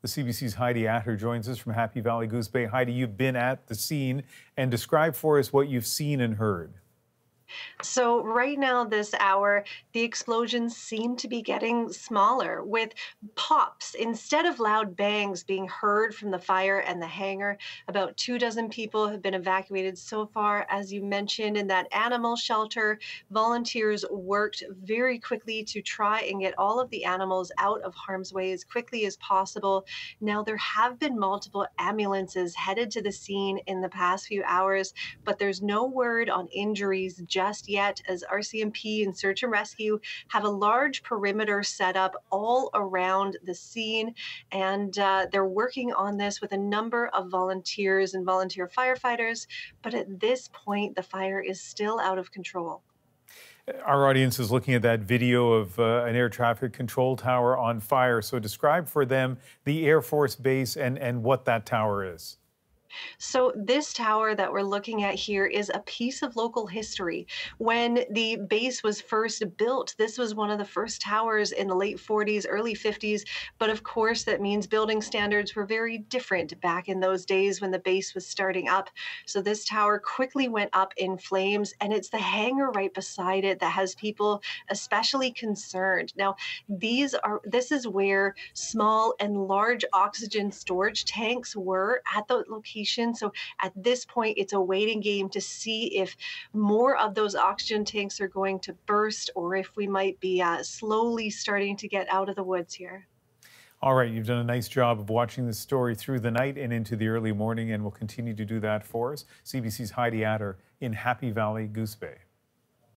The CBC's Heidi Atter joins us from Happy Valley-Goose Bay. Heidi, you've been at the scene, and describe for us what you've seen and heard. So right now, this hour, the explosions seem to be getting smaller with pops instead of loud bangs being heard from the fire and the hangar. About 24 people have been evacuated so far. As you mentioned, in that animal shelter, volunteers worked very quickly to try and get all of the animals out of harm's way as quickly as possible. Now, there have been multiple ambulances headed to the scene in the past few hours, but there's no word on injuries just yet, as RCMP and Search and Rescue have a large perimeter set up all around the scene, and they're working on this with a number of volunteers and volunteer firefighters, but at this point the fire is still out of control. Our audience is looking at that video of an air traffic control tower on fire. So describe for them the Air Force Base and what that tower is. So this tower that we're looking at here is a piece of local history. When the base was first built, this was one of the first towers in the late 40s, early 50s. But of course, that means building standards were very different back in those days when the base was starting up. So this tower quickly went up in flames, and it's the hangar right beside it that has people especially concerned. Now, this is where small and large oxygen storage tanks were at the location. So at this point, it's a waiting game to see if more of those oxygen tanks are going to burst, or if we might be slowly starting to get out of the woods here. All right, you've done a nice job of watching this story through the night and into the early morning, and will continue to do that for us. CBC's Heidi Atter in Happy Valley-Goose Bay.